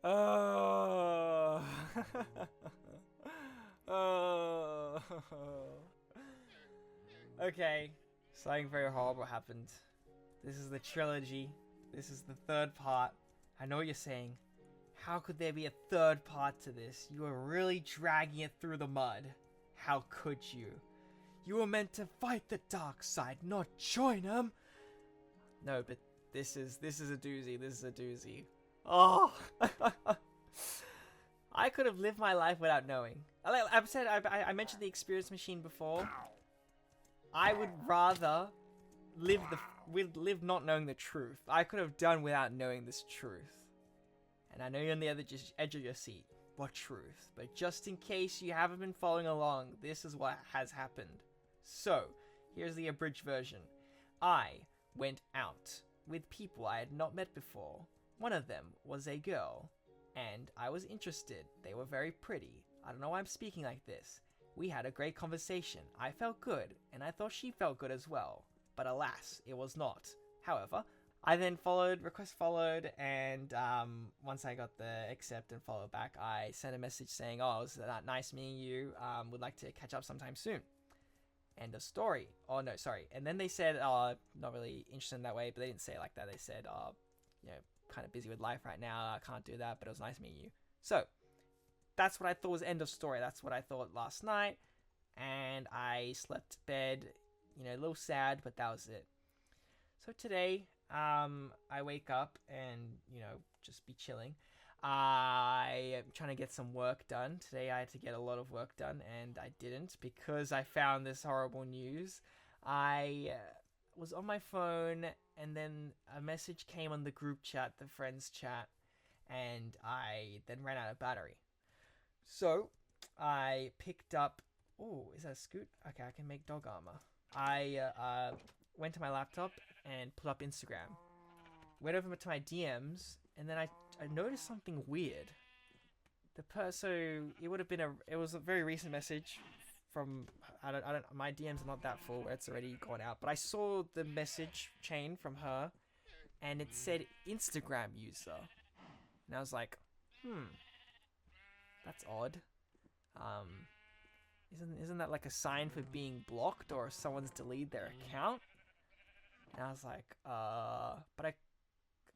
Oh. Oh. Okay. Something very horrible happened. This is the trilogy. This is the third part. I know what you're saying. How could there be a third part to this? You are really dragging it through the mud. How could you? You were meant to fight the dark side, not join them. No, but this is a doozy. This is a doozy. Oh. I could have lived my life without knowing. I've said I mentioned the experience machine before. I would rather live not knowing the truth. I could have done without knowing this truth. And I know you're on the other edge of your seat. What truth? But just in case you haven't been following along, this is what has happened. So, here's the abridged version. I went out with people I had not met before. One of them was a girl, and I was interested. They were very pretty. I don't know why I'm speaking like this. We had a great conversation. I felt good, and I thought she felt good as well. But alas, it was not. However, I then request followed, and once I got the accept and follow back, I sent a message saying, oh, it was nice meeting you, would like to catch up sometime soon. End of story. Oh, no, sorry. And then they said, not really interested in that way, but they didn't say it like that. They said, kind of busy with life right now, I can't do that, but it was nice meeting you. So, that's what I thought was end of story. That's what I thought last night, and I slept bed, a little sad, but that was it. So today, I wake up and, just be chilling. I am trying to get some work done. Today I had to get a lot of work done, and I didn't because I found this horrible news. I was on my phone, and then a message came on the group chat, the friends chat, and I then ran out of battery. So I picked up... Oh, is that a scoot? Okay, I can make dog armor. I went to my laptop and put up Instagram. Went over to my DMs, and then I noticed something weird. So it was a very recent message from, my DMs are not that full, it's already gone out, but I saw the message chain from her, and it said Instagram user, and I was like, that's odd. Isn't that like a sign for being blocked or someone's deleted their account? And I was like, but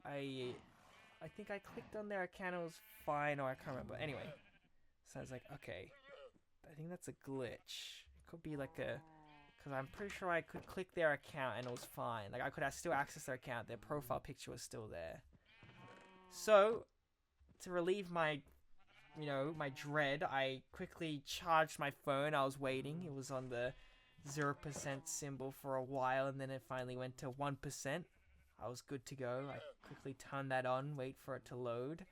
I think I clicked on their account and it was fine, or I can't remember. Anyway, so I was like, okay, I think that's a glitch. It could be like because I'm pretty sure I could click their account and it was fine. Like I could still access their account. Their profile picture was still there. So, to relieve my dread, I quickly charged my phone. I was waiting. It was on the 0% symbol for a while, and then it finally went to 1%. I was good to go. I quickly turned that on, wait for it to load,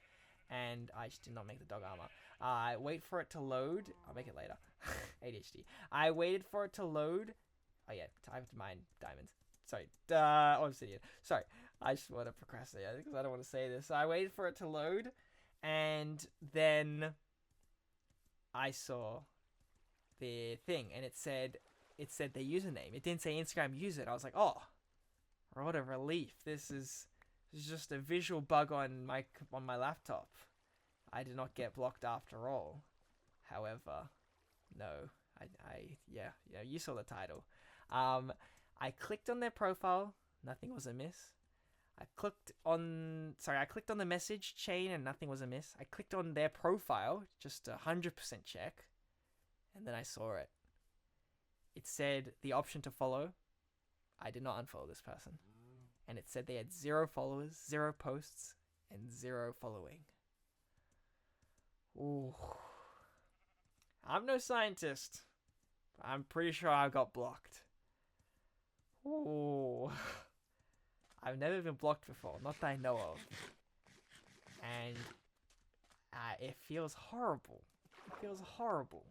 and I just did not make the dog armor. I wait for it to load. I'll make it later. ADHD. I waited for it to load. Oh yeah, I have to mine diamonds. Sorry. Obsidian. Sorry. I just want to procrastinate because I don't want to say this. So I waited for it to load, and then I saw the thing, and it said their username. It didn't say Instagram user. I was like, oh, what a relief. This is just a visual bug on my laptop. I did not get blocked after all. However, no, you saw the title. I clicked on their profile. Nothing was amiss. I clicked on the message chain and nothing was amiss. I clicked on their profile, just 100% check, and then I saw it. It said the option to follow. I did not unfollow this person. And it said they had 0 followers, 0 posts, and 0 following. Ooh. I'm no scientist. I'm pretty sure I got blocked. Ooh. I've never been blocked before, not that I know of. And it feels horrible. It feels horrible.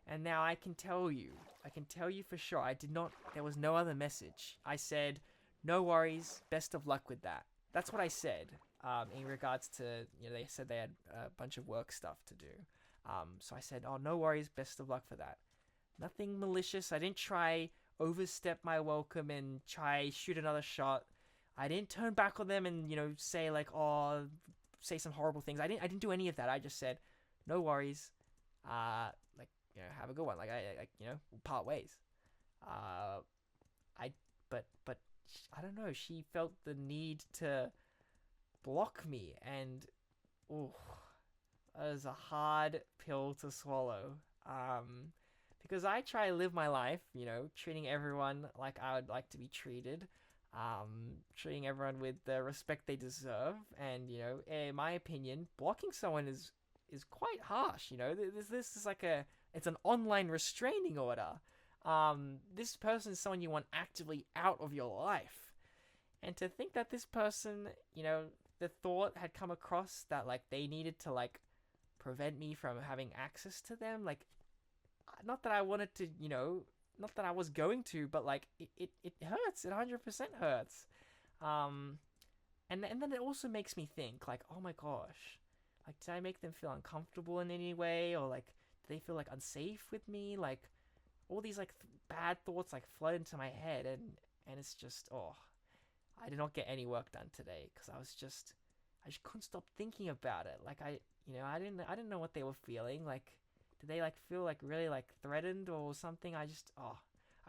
And now I can tell you for sure, there was no other message. I said, no worries, best of luck with that. That's what I said, in regards to, they said they had a bunch of work stuff to do. So I said, oh, no worries, best of luck for that. Nothing malicious. I didn't try overstep my welcome and try shoot another shot. I didn't turn back on them and, say like, oh, say some horrible things. I didn't do any of that. I just said, no worries. Like, you know, have a good one. Like, I you know, we'll part ways. But I don't know. She felt the need to block me, and oh, it was a hard pill to swallow. Because I try to live my life, you know, treating everyone like I would like to be treated, treating everyone with the respect they deserve, and you know, in my opinion, blocking someone is quite harsh. You know, this is like it's an online restraining order. This person is someone you want actively out of your life, and to think that this person, you know, the thought had come across that like they needed to like prevent me from having access to them, like, not that I wanted to, you know, not that I was going to, but like it hurts. It 100% hurts. And then it also makes me think like, oh my gosh, like, did I make them feel uncomfortable in any way, or like, do they feel like unsafe with me? Like, all these like bad thoughts like flood into my head, and it's just, oh, I did not get any work done today because I just couldn't stop thinking about it. Like, I didn't know what they were feeling. Like, did they like feel like really like threatened or something? I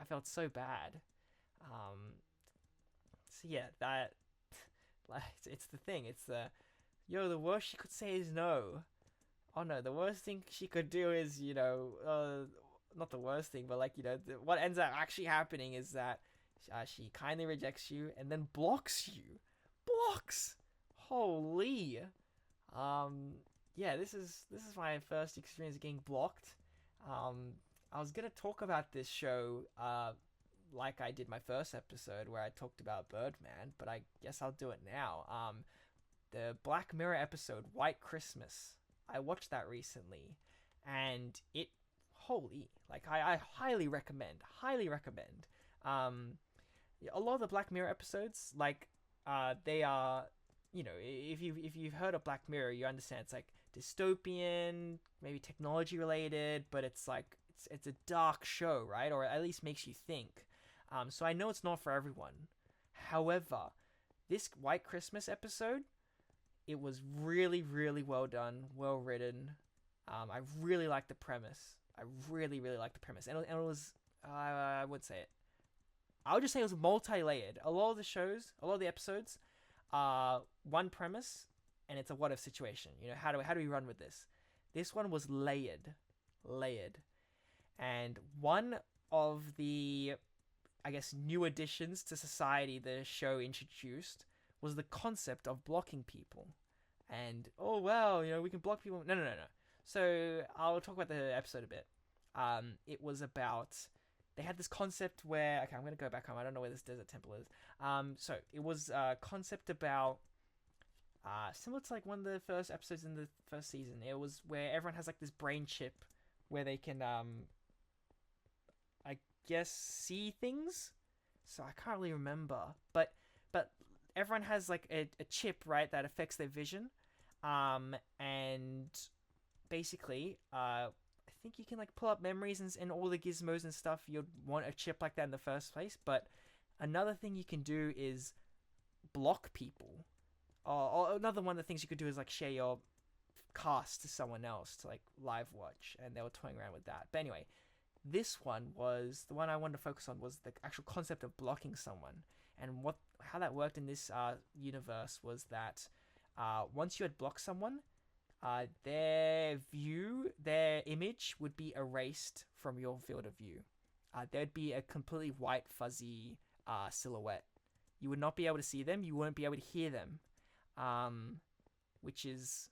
felt so bad. So yeah, that, like, it's the thing. It's the worst she could say is no. Oh no, the worst thing she could do is, you know, not the worst thing, but like, you know, what ends up actually happening is that she kindly rejects you and then blocks you. Blocks. Holy. Yeah, this is my first experience getting blocked. I was gonna talk about this show, like I did my first episode where I talked about Birdman, but I guess I'll do it now. The Black Mirror episode, White Christmas. I watched that recently, and it, holy, like, I highly recommend. A lot of the Black Mirror episodes, like, they are, you know, if you've heard of Black Mirror, you understand it's like dystopian, maybe technology related, but it's like it's a dark show, right? Or at least makes you think. So I know it's not for everyone. However, this White Christmas episode, it was really, really well done, well written. I really liked the premise. And it was, I would say it. I would just say it was multi-layered. A lot of the episodes, one premise, and it's a what if situation. You know, how do we run with this? This one was layered, and one of the, I guess, new additions to society the show introduced was the concept of blocking people. And oh wow, you know, we can block people. No. So I'll talk about the episode a bit. It was about, they had this concept where, okay, I'm gonna go back home. I don't know where this desert temple is. So it was a concept about, similar to like one of the first episodes in the first season. It was where everyone has like this brain chip where they can, I guess, see things. So I can't really remember, but everyone has like a chip, right, that affects their vision, and basically, I think you can like pull up memories and all the gizmos and stuff. You'd want a chip like that in the first place. But another thing you can do is block people. Or another one of the things you could do is like share your cast to someone else to like live watch, and they were toying around with that. But anyway, this one was the one I wanted to focus on, was the actual concept of blocking someone, and how that worked in this universe was that once you had blocked someone, their image would be erased from your field of view. There'd be a completely white, fuzzy silhouette. You would not be able to see them. You wouldn't be able to hear them, which is,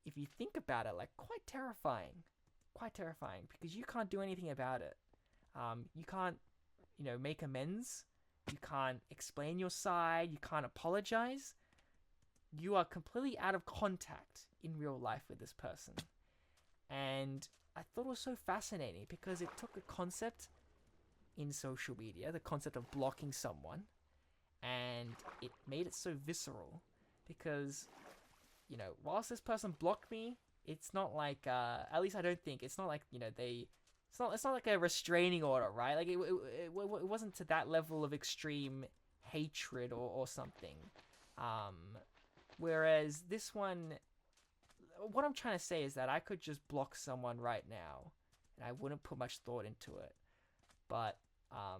if you think about it, like quite terrifying, because you can't do anything about it. You can't, you know, make amends. You can't explain your side. You can't apologize. You are completely out of contact in real life with this person. And I thought it was so fascinating because it took a concept in social media, the concept of blocking someone, and it made it so visceral because, you know, whilst this person blocked me, it's not like, at least I don't think, it's not like, you know, it's not like a restraining order, right? Like, it wasn't to that level of extreme hatred or something. Whereas this one, what I'm trying to say is that I could just block someone right now, and I wouldn't put much thought into it. But I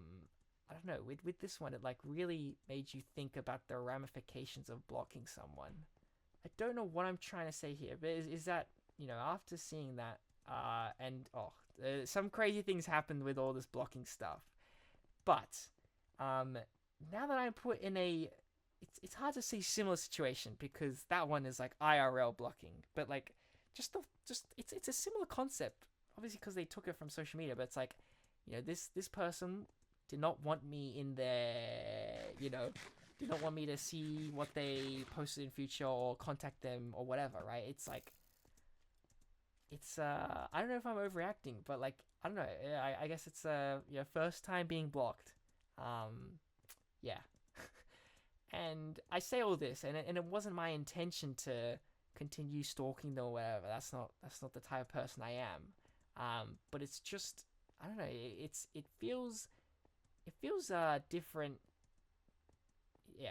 don't know. With this one, it like really made you think about the ramifications of blocking someone. I don't know what I'm trying to say here, but is that, you know, after seeing that, some crazy things happened with all this blocking stuff. But now that I'm put in a, it's hard to see similar situation because that one is like IRL blocking, but like it's a similar concept, obviously because they took it from social media. But it's like, you know, this person did not want me in their, you know, did not want me to see what they posted in future or contact them or whatever, right? It's like, it's I don't know if I'm overreacting, but like, I don't know. I guess it's you know, first time being blocked. Yeah. And I say all this, and it wasn't my intention to continue stalking them or whatever. That's not the type of person I am. But it's just, I don't know. It feels different. Yeah,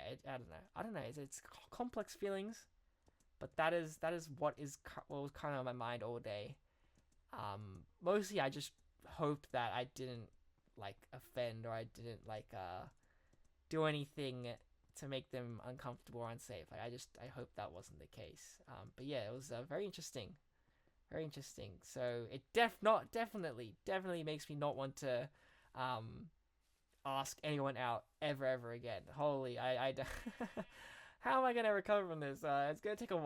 I don't know. It's complex feelings, but that is what was kind of on my mind all day. Mostly I just hoped that I didn't like offend, or I didn't like do anything to make them uncomfortable or unsafe. Like I hope that wasn't the case. But yeah, it was very interesting. Very interesting. So it definitely makes me not want to ask anyone out ever again. Holy, I how am I gonna recover from this? It's gonna take a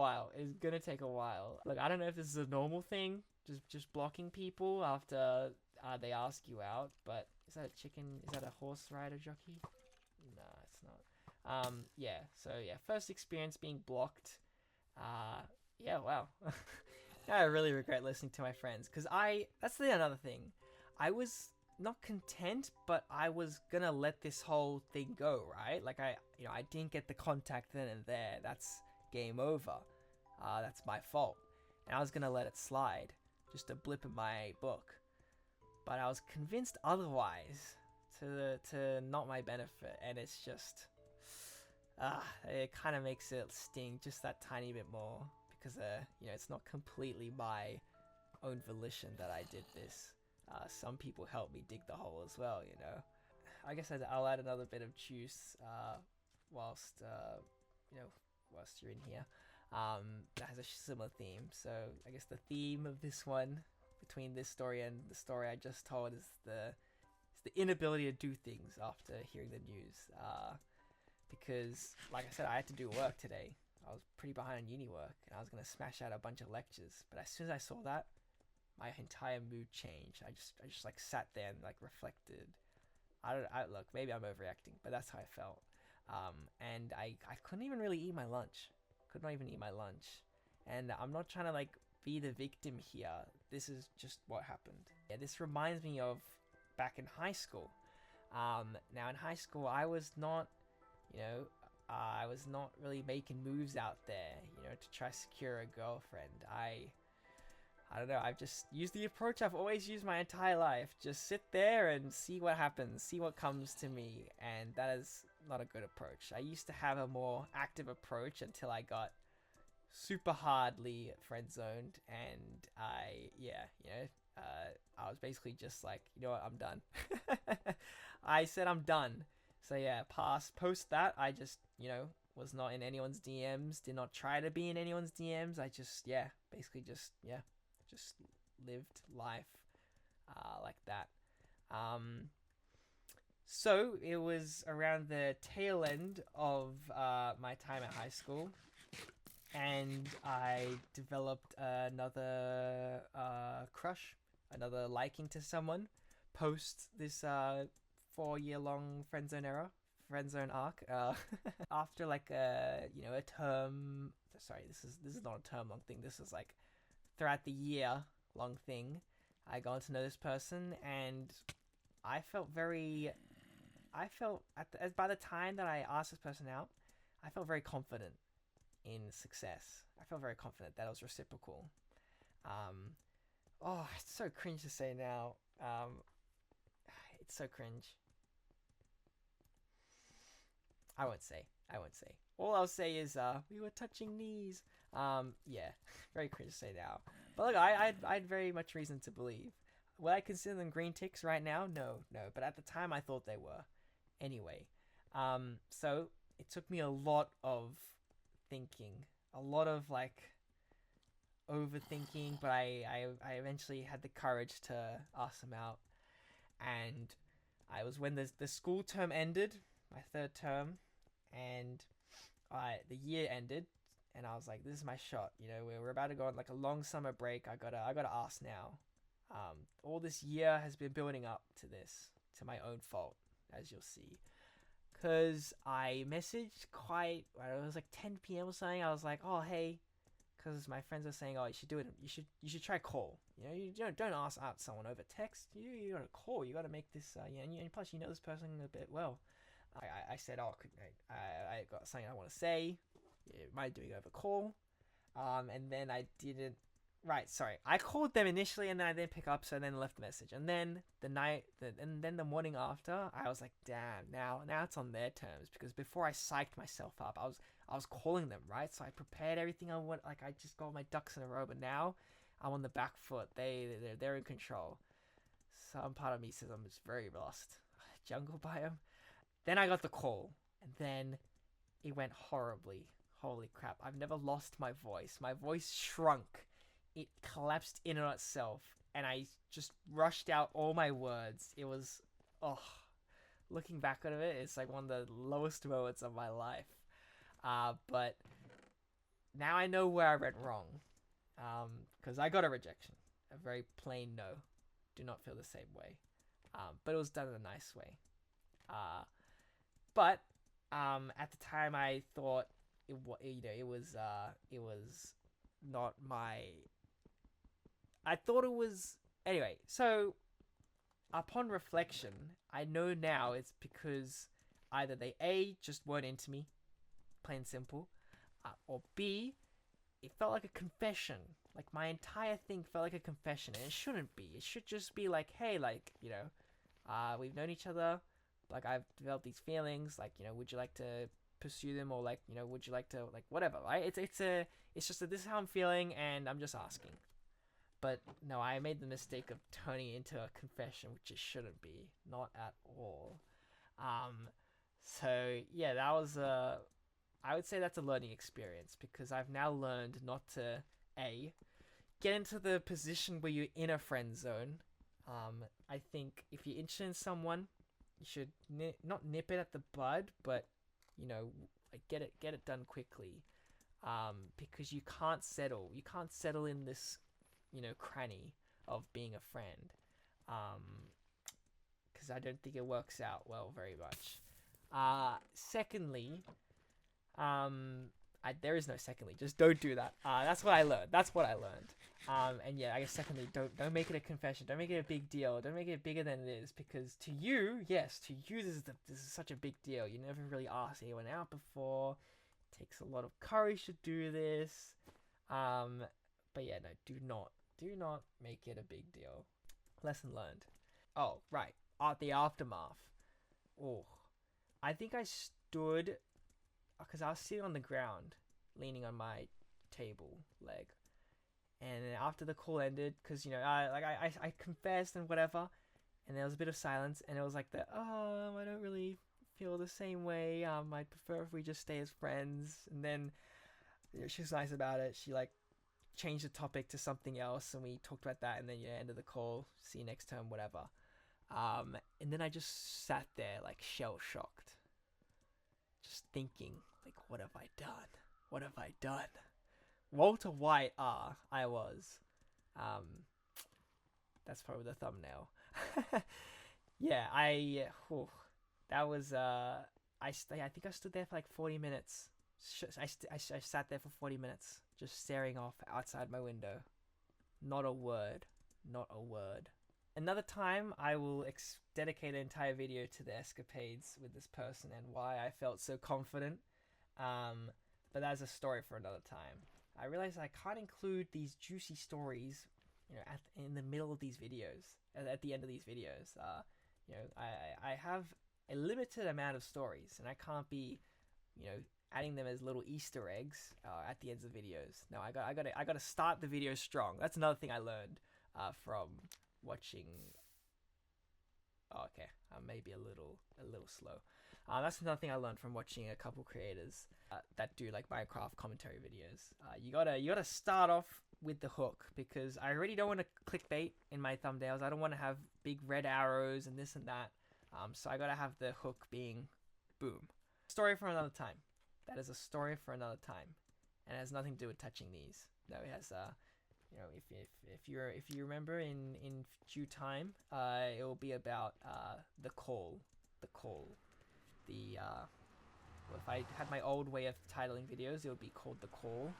while. Look, I don't know if this is a normal thing, just blocking people after they ask you out. But is that a chicken? Is that a horse rider jockey? No, it's not. Yeah. So yeah, first experience being blocked. Yeah. Wow. I really regret listening to my friends, because that's another thing. I was not content, but I was gonna let this whole thing go, right? Like I didn't get the contact then and there. That's game over. That's my fault. And I was gonna let it slide, just a blip in my book. But I was convinced otherwise, to not my benefit, and it's just, it kind of makes it sting just that tiny bit more, because you know, it's not completely my own volition that I did this. Some people helped me dig the hole as well, you know. I guess I'll add another bit of juice whilst you're in here. That has a similar theme. So I guess the theme of this one, between this story and the story I just told, is the inability to do things after hearing the news. Because, like I said, I had to do work today. I was pretty behind on uni work, and I was gonna smash out a bunch of lectures. But as soon as I saw that, my entire mood changed. I just like sat there and like reflected. Look, maybe I'm overreacting, but that's how I felt. And I couldn't even really eat my lunch. Could not even eat my lunch. And I'm not trying to like be the victim here. This is just what happened. Yeah, this reminds me of back in high school. Now in high school, I was not, you know, I was not really making moves out there, you know, to try to secure a girlfriend. I don't know, I've just used the approach I've always used my entire life. Just sit there and see what happens, see what comes to me, and that is not a good approach. I used to have a more active approach until I got super hardly friend-zoned, and I was basically just like, you know what, I'm done. I said I'm done. So yeah, post that, I just, you know, was not in anyone's DMs, did not try to be in anyone's DMs. I just, basically just lived life like that. So it was around the tail end of my time at high school, and I developed another crush, another liking to someone post this 4-year-long friendzone arc. After like a term. Sorry, this is not a term long thing. This is like throughout the year long thing. I got to know this person, and I felt by the time that I asked this person out, I felt very confident in success. I felt very confident that it was reciprocal. It's so cringe to say now. It's so cringe. I won't say. I won't say. All I'll say is, we were touching knees. Yeah, very cringe to say now. But look, I'd very much reason to believe. Would I consider them green ticks right now? No. But at the time, I thought they were. Anyway, so it took me a lot of thinking, a lot of like overthinking, but I eventually had the courage to ask them out, and I was when the school term ended, my third term, and the year ended, and I was like, this is my shot. You know, we're about to go on like a long summer break. I gotta ask now. All this year has been building up to this, to my own fault, as you'll see. Cause I messaged it was like 10 p.m. or something. I was like, oh hey, because my friends were saying, oh, you should do it. You should try call. You know, you don't ask out someone over text. You gotta call. You gotta make this. And plus you know this person a bit well. I said, oh, I got something I want to say. You mind doing over call? And then I didn't. Right, sorry. I called them initially, and then I didn't pick up, so then left a message. And then the morning after, I was like, damn, now it's on their terms, because before I psyched myself up, I was calling them, right? So I prepared everything I want, like I just got my ducks in a row, but now I'm on the back foot. They're in control. Some part of me says I'm just very lost. Jungle biome. Then I got the call, and then it went horribly. Holy crap! I've never lost my voice. My voice shrunk. It collapsed in on itself, and I just rushed out all my words. It was, looking back at it, it's like one of the lowest moments of my life. But now I know where I went wrong, because I got a rejection, a very plain no. Do not feel the same way, but it was done in a nice way. But at the time, I thought it was not my. I thought it was anyway. So, upon reflection, I know now it's because either they just weren't into me, plain and simple, or B, it felt like a confession. Like my entire thing felt like a confession, and it shouldn't be. It should just be like, hey, like we've known each other. Like I've developed these feelings. Like would you like to pursue them, or like would you like to like whatever, right? It's just that this is how I'm feeling, and I'm just asking. But no, I made the mistake of turning it into a confession, which it shouldn't be, not at all. So yeah, that was I would say that's a learning experience, because I've now learned not to get into the position where you're in a friend zone. I think if you're interested in someone, you should not nip it at the bud, but like get it done quickly, because you can't settle in this cranny of being a friend, because I don't think it works out well very much. Secondly, there is no secondly, just don't do that. That's what I learned. And yeah, I guess secondly, don't make it a confession, don't make it a big deal, don't make it bigger than it is, because to you this is such a big deal. You never really asked anyone out before. It takes a lot of courage to do this. But yeah, no, do not make it a big deal. Lesson learned. Oh, right. The aftermath. Oh, I think I stood, because I was sitting on the ground, leaning on my table leg. And then after the call ended, because I confessed and whatever, and there was a bit of silence, and it was like I don't really feel the same way. I'd prefer if we just stay as friends. And then she was nice about it. She like changed the topic to something else, and we talked about that, and then end of the call, see you next term, whatever. And then I just sat there like shell-shocked, just thinking, like, what have I done? Walter White, I was. That's probably the thumbnail. Yeah, that was, I think I stood there for like 40 minutes. I sat there for 40 minutes, just staring off outside my window. Not a word. Another time, I will dedicate an entire video to the escapades with this person and why I felt so confident. But that's a story for another time. I realized I can't include these juicy stories, in the middle of these videos, at the end of these videos. I have a limited amount of stories, and I can't be adding them as little Easter eggs at the ends of videos. No, I gotta start the video strong. That's another thing I learned from watching. Oh, okay, maybe a little slow. That's another thing I learned from watching a couple creators that do like Minecraft commentary videos. You gotta start off with the hook, because I already don't want to clickbait in my thumbnails. I don't want to have big red arrows and this and that. So I gotta have the hook being boom. Story for another time. That is a story for another time, and it has nothing to do with touching these. No, it has if you remember in due time, it will be about the call. If I had my old way of titling videos, it would be called the call.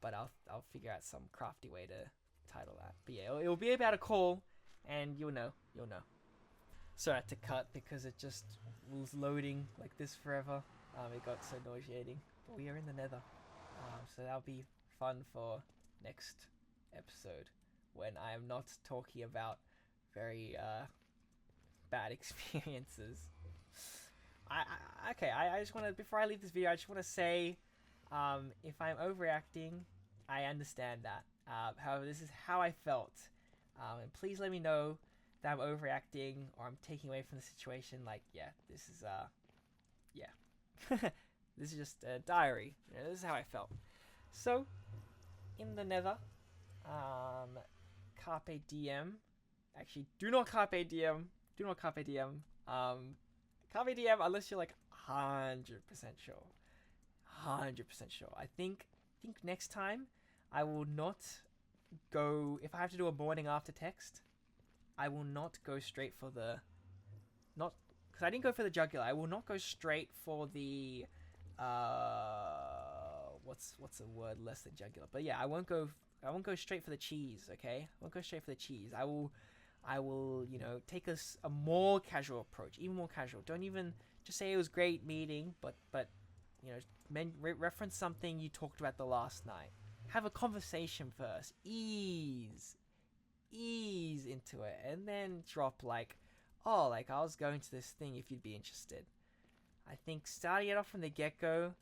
But I'll figure out some crafty way to title that. But yeah, it will be about a call, and you'll know. So I had to cut because it just was loading like this forever. It got so nauseating. But we are in the nether. So that'll be fun for next episode, when I am not talking about very bad experiences. I just want to, before I leave this video, I just want to say, if I'm overreacting, I understand that. However, this is how I felt. And please let me know that I'm overreacting or I'm taking away from the situation. Like, yeah, this is this is just a diary. This is how I felt. So, in the nether, carpe diem. Actually, do not carpe diem. Do not carpe diem. Carpe diem unless you're like 100% sure. 100% sure. I think next time I will not go, if I have to do a morning after text, I will not go straight for the, not, because I didn't go for the jugular. I will not go straight for the, what's a word less than jugular? But yeah, I won't go straight for the cheese, okay? I won't go straight for the cheese. I will, take a more casual approach, even more casual. Don't even just say it was great meeting, but reference something you talked about the last night. Have a conversation first. Ease into it, and then drop like, oh, like I was going to this thing if you'd be interested. I think starting it off from the get-go,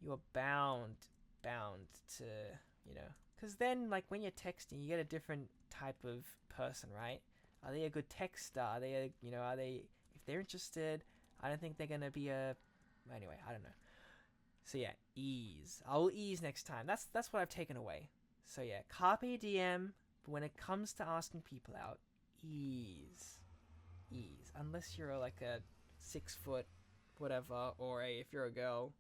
you're bound to, because then like when you're texting, you get a different type of person, right? Are they a good texter? Are they if they're interested, I don't think they're gonna be anyway, I don't know. So yeah, ease. I will ease next time. That's what I've taken away. So yeah, carpe diem. But when it comes to asking people out, ease. Unless you're like a 6 foot whatever, or if you're a girl,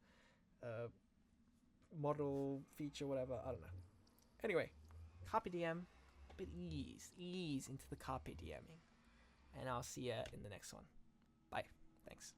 model feature whatever. I don't know. Anyway, carpe diem, but ease into the carpe dieming, and I'll see ya in the next one. Bye. Thanks.